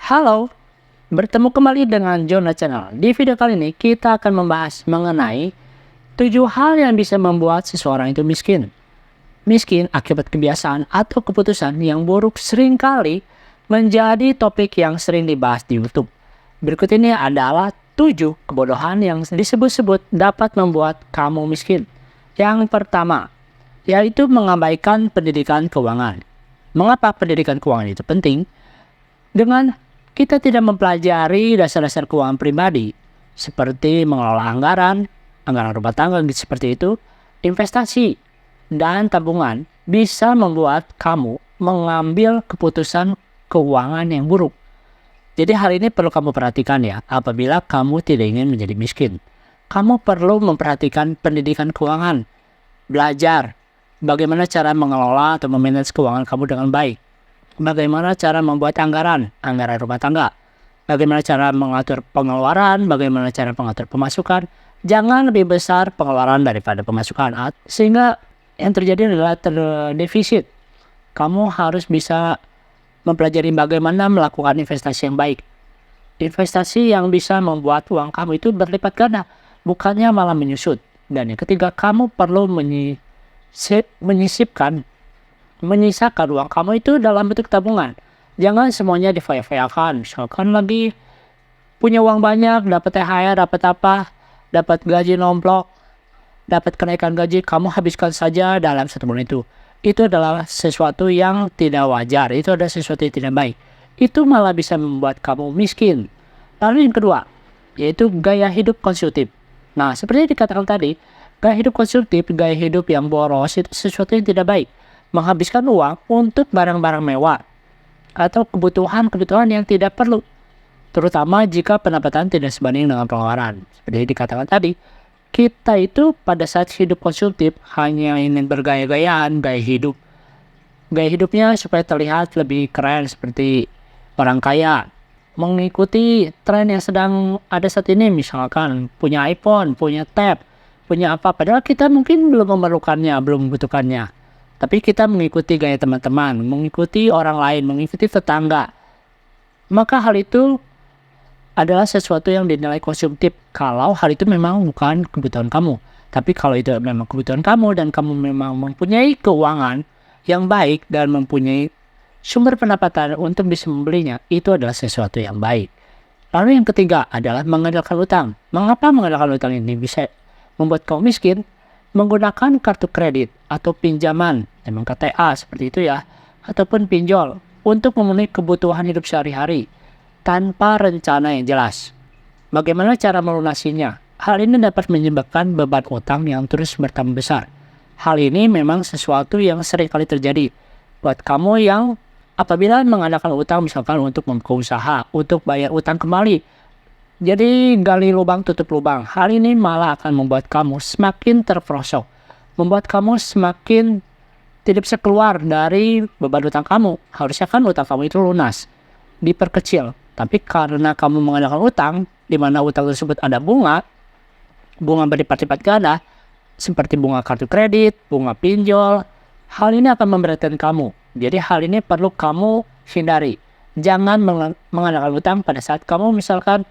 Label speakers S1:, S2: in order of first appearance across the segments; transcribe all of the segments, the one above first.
S1: Halo, bertemu kembali dengan Jonah Channel. Di video kali ini kita akan membahas mengenai 7 hal yang bisa membuat seseorang itu miskin. Miskin akibat kebiasaan atau keputusan yang buruk seringkali menjadi topik yang sering dibahas di YouTube. Berikut ini adalah 7 kebodohan yang disebut-sebut dapat membuat kamu miskin. Yang pertama, yaitu mengabaikan pendidikan keuangan. Mengapa pendidikan keuangan itu penting? Dengan kita tidak mempelajari dasar-dasar keuangan pribadi, seperti mengelola anggaran rumah tangga seperti itu, investasi, dan tabungan bisa membuat kamu mengambil keputusan keuangan yang buruk. Jadi hal ini perlu kamu perhatikan ya, apabila kamu tidak ingin menjadi miskin. Kamu perlu memperhatikan pendidikan keuangan, belajar bagaimana cara mengelola atau memanage keuangan kamu dengan baik. Bagaimana cara membuat anggaran rumah tangga. Bagaimana cara mengatur pengeluaran, bagaimana cara mengatur pemasukan. Jangan lebih besar pengeluaran daripada pemasukan. Sehingga yang terjadi adalah terdefisit. Kamu harus bisa mempelajari bagaimana melakukan investasi yang baik. Investasi yang bisa membuat uang kamu itu berlipat ganda, bukannya malah menyusut. Dan yang ketiga, kamu perlu menyisakan uang kamu itu dalam bentuk tabungan. Jangan semuanya difoya-foyakan. Misalkan lagi punya uang banyak, dapat THR, dapat apa, dapat gaji nomplok, dapat kenaikan gaji, kamu habiskan saja dalam 1 bulan itu. Itu adalah sesuatu yang tidak wajar. Itu adalah sesuatu yang tidak baik. Itu malah bisa membuat kamu miskin. Lalu yang kedua, yaitu gaya hidup konsumtif. Nah, seperti yang dikatakan tadi, gaya hidup konsumtif, gaya hidup yang boros itu sesuatu yang tidak baik. Menghabiskan uang untuk barang-barang mewah atau kebutuhan-kebutuhan yang tidak perlu, terutama jika pendapatan tidak sebanding dengan pengeluaran. Seperti dikatakan tadi, kita itu pada saat hidup konsumtif hanya ingin bergaya-gayaan, gaya hidupnya supaya terlihat lebih keren seperti orang kaya, mengikuti tren yang sedang ada saat ini, misalkan punya iPhone, punya tab, punya apa, padahal kita mungkin belum memerlukannya, belum membutuhkannya. Tapi kita mengikuti gaya teman-teman, mengikuti orang lain, mengikuti tetangga. Maka hal itu adalah sesuatu yang dinilai konsumtif kalau hal itu memang bukan kebutuhan kamu. Tapi kalau itu memang kebutuhan kamu dan kamu memang mempunyai keuangan yang baik dan mempunyai sumber pendapatan untuk bisa membelinya, itu adalah sesuatu yang baik. Lalu yang ketiga adalah mengandalkan utang. Mengapa mengandalkan utang ini bisa membuat kamu miskin? Menggunakan kartu kredit atau pinjaman, memang KTA seperti itu ya, ataupun pinjol untuk memenuhi kebutuhan hidup sehari-hari tanpa rencana yang jelas. Bagaimana cara melunasinya? Hal ini dapat menyebabkan beban utang yang terus bertambah besar. Hal ini memang sesuatu yang sering kali terjadi buat kamu yang apabila mengandalkan utang, misalkan untuk membuka usaha, untuk bayar utang kembali. Jadi gali lubang tutup lubang. Hal ini malah akan membuat kamu semakin terperosok, membuat kamu semakin tidak bisa keluar dari beban utang kamu. Harusnya kan utang kamu itu lunas, diperkecil. Tapi karena kamu mengandalkan utang, di mana utang tersebut ada bunga berlipat-lipat ganda, seperti bunga kartu kredit, bunga pinjol, hal ini akan memberatkan kamu. Jadi hal ini perlu kamu hindari. Jangan mengandalkan utang pada saat kamu misalkan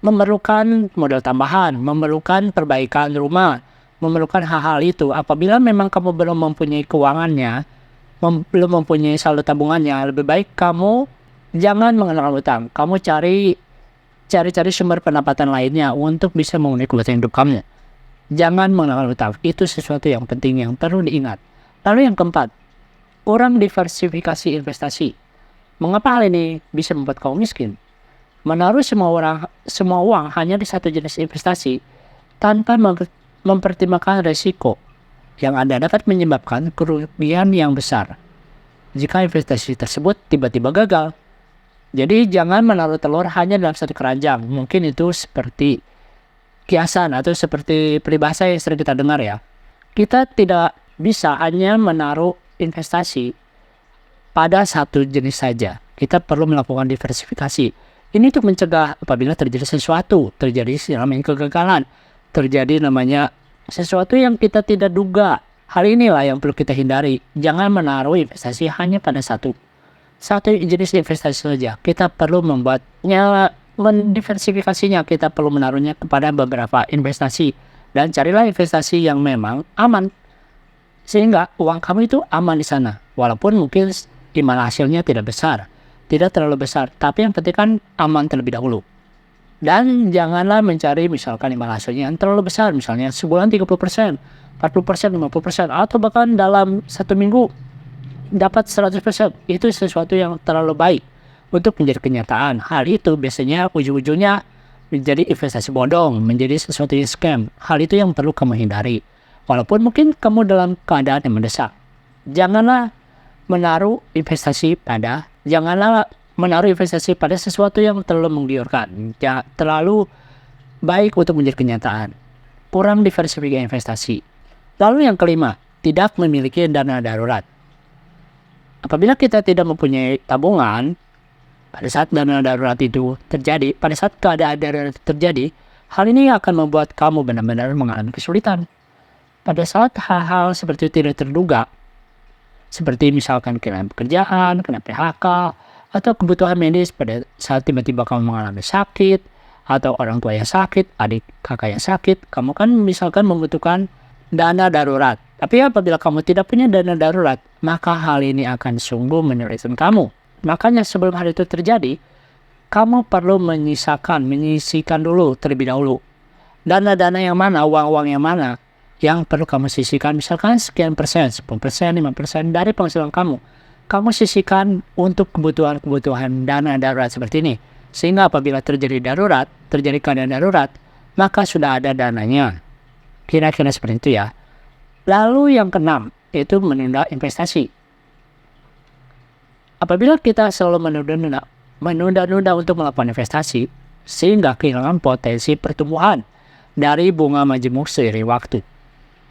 S1: memerlukan modal tambahan, memerlukan perbaikan rumah, memerlukan hal-hal itu. Apabila memang kamu belum mempunyai keuangannya, belum mempunyai saldo tabungannya, lebih baik kamu jangan mengandalkan utang. Kamu cari sumber pendapatan lainnya untuk bisa memenuhi kebutuhan hidup kamu. Jangan mengandalkan utang. Itu sesuatu yang penting yang perlu diingat. Lalu yang keempat, kurang diversifikasi investasi. Mengapa hal ini bisa membuat kamu miskin? Menaruh semua uang hanya di satu jenis investasi tanpa mempertimbangkan resiko yang ada dapat menyebabkan kerugian yang besar jika investasi tersebut tiba-tiba gagal. Jadi jangan menaruh telur hanya dalam satu keranjang. Mungkin itu seperti kiasan atau seperti peribahasa yang sering kita dengar ya. Kita tidak bisa hanya menaruh investasi pada satu jenis saja. Kita perlu melakukan diversifikasi. Ini untuk mencegah apabila terjadi sesuatu, terjadi namanya kegagalan, terjadi namanya sesuatu yang kita tidak duga. Hal inilah yang perlu kita hindari. Jangan menaruh investasi hanya pada satu satu jenis investasi saja. Kita perlu mendiversifikasinya. Kita perlu menaruhnya kepada beberapa investasi. Dan carilah investasi yang memang aman. Sehingga uang kamu itu aman di sana. Walaupun mungkin imbal hasilnya tidak besar. Tidak terlalu besar. Tapi yang penting kan aman terlebih dahulu. Dan janganlah mencari misalkan imbal hasilnya yang terlalu besar. Misalnya sebulan 30%, 40%, 50%. Atau bahkan dalam satu minggu dapat 100%. Itu sesuatu yang terlalu baik untuk menjadi kenyataan. Hal itu biasanya ujung-ujungnya menjadi investasi bodong, menjadi sesuatu yang scam. Hal itu yang perlu kamu hindari. Walaupun mungkin kamu dalam keadaan yang mendesak. Janganlah menaruh investasi pada sesuatu yang terlalu menggiurkan, terlalu baik untuk menjadi kenyataan. Kurang diversifikasi investasi. Lalu yang kelima, tidak memiliki dana darurat. Apabila kita tidak mempunyai tabungan, pada saat dana darurat itu terjadi, pada saat keadaan darurat terjadi, hal ini akan membuat kamu benar-benar mengalami kesulitan. Pada saat hal-hal seperti itu tidak terduga, seperti misalkan kehilangan pekerjaan, kena PHK, atau kebutuhan medis pada saat tiba-tiba kamu mengalami sakit, atau orang tua yang sakit, adik kakak yang sakit, kamu kan misalkan membutuhkan dana darurat. Tapi apabila kamu tidak punya dana darurat, maka hal ini akan sungguh menyulitkan kamu. Makanya sebelum hal itu terjadi, kamu perlu menyisihkan dulu terlebih dahulu. Dana-dana yang mana, uang-uang yang mana yang perlu kamu sisihkan, misalkan sekian persen, 10%, 5% dari penghasilan kamu. Kamu sisihkan untuk kebutuhan dana darurat seperti ini. Sehingga apabila terjadi keadaan darurat, maka sudah ada dananya. Kira-kira seperti itu ya. Lalu yang keenam, yaitu menunda investasi. Apabila kita selalu menunda-nunda untuk melakukan investasi, sehingga kehilangan potensi pertumbuhan dari bunga majemuk seiring waktu.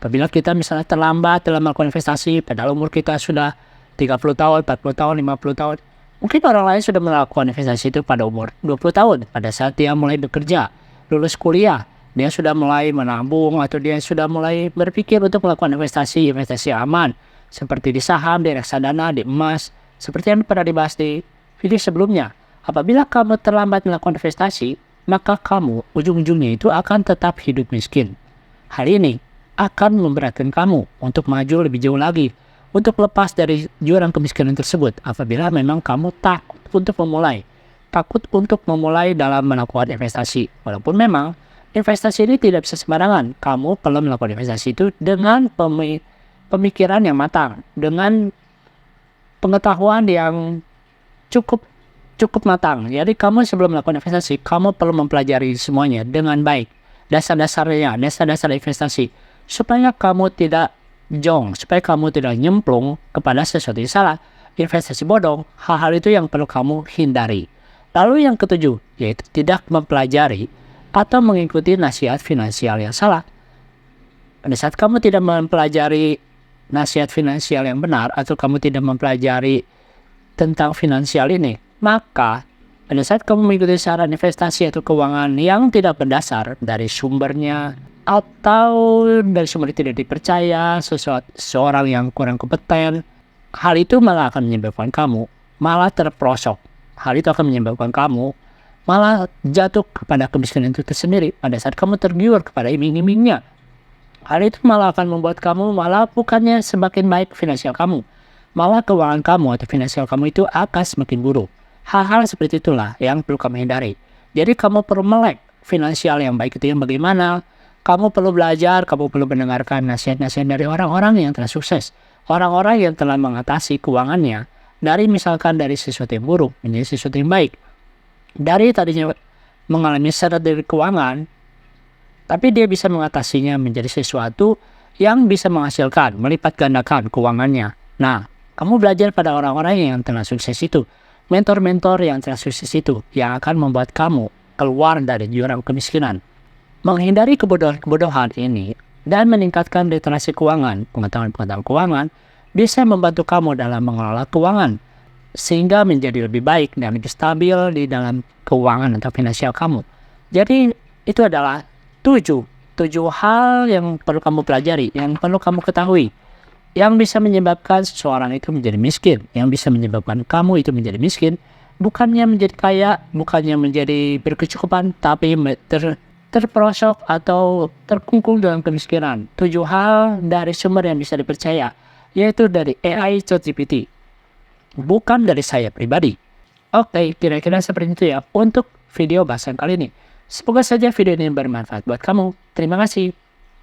S1: Apabila kita misalnya terlambat dalam melakukan investasi, padahal umur kita sudah 30 tahun, 40 tahun, 50 tahun. Mungkin orang lain sudah melakukan investasi itu pada umur 20 tahun. Pada saat dia mulai bekerja, lulus kuliah, dia sudah mulai menabung atau dia sudah mulai berpikir untuk melakukan investasi aman. Seperti di saham, di reksadana, di emas. Seperti yang pernah dibahas di video sebelumnya. Apabila kamu terlambat melakukan investasi, maka kamu ujung-ujungnya itu akan tetap hidup miskin. Hal ini akan memberatkan kamu untuk maju lebih jauh lagi, untuk lepas dari jurang kemiskinan tersebut apabila memang kamu takut untuk memulai dalam melakukan investasi. Walaupun memang investasi ini tidak bisa sembarangan, kamu perlu melakukan investasi itu dengan pemikiran yang matang, dengan pengetahuan yang cukup matang. Jadi kamu sebelum melakukan investasi, kamu perlu mempelajari semuanya dengan baik, dasar investasi, supaya kamu tidak supaya kamu tidak nyemplung kepada sesuatu yang salah, investasi bodong. Hal-hal itu yang perlu kamu hindari. Lalu yang ketujuh, yaitu tidak mempelajari atau mengikuti nasihat finansial yang salah. Pada saat kamu tidak mempelajari nasihat finansial yang benar, atau kamu tidak mempelajari tentang finansial ini, maka pada saat kamu mengikuti saran investasi atau keuangan yang tidak berdasar dari sumbernya, atau dari sumber tidak dipercaya, seseorang yang kurang kompeten, hal itu malah akan menyebabkan kamu malah terperosok. Hal itu akan menyebabkan kamu malah jatuh kepada kemiskinan itu tersendiri pada saat kamu tergiur kepada iming-imingnya. Hal itu malah akan membuat kamu malah bukannya semakin baik finansial kamu, malah keuangan kamu atau finansial kamu itu akan semakin buruk. Hal-hal seperti itulah yang perlu kamu hindari. Jadi kamu perlu melek finansial yang baik itu yang bagaimana. Kamu perlu belajar, kamu perlu mendengarkan nasihat-nasihat dari orang-orang yang telah sukses. Orang-orang yang telah mengatasi keuangannya dari misalkan dari sesuatu yang buruk menjadi sesuatu yang baik. Dari tadinya mengalami seret dari keuangan, tapi dia bisa mengatasinya menjadi sesuatu yang bisa menghasilkan, melipat gandakan keuangannya. Nah, kamu belajar pada orang-orang yang telah sukses itu. Mentor-mentor yang telah sukses itu yang akan membuat kamu keluar dari jurang kemiskinan. Menghindari kebodohan ini dan meningkatkan literasi keuangan, pengetahuan keuangan, bisa membantu kamu dalam mengelola keuangan, sehingga menjadi lebih baik dan lebih stabil di dalam keuangan atau finansial kamu. Jadi itu adalah 7 hal yang perlu kamu pelajari, yang perlu kamu ketahui. Yang bisa menyebabkan seseorang itu menjadi miskin, yang bisa menyebabkan kamu itu menjadi miskin, bukannya menjadi kaya, bukannya menjadi berkecukupan, tapi terperosok atau terkungkung dalam kemiskinan. 7 hal dari sumber yang bisa dipercaya, yaitu dari AI ChatGPT, bukan dari saya pribadi. Oke, kira-kira seperti itu ya untuk video bahasan kali ini. Semoga saja video ini bermanfaat buat kamu. Terima kasih.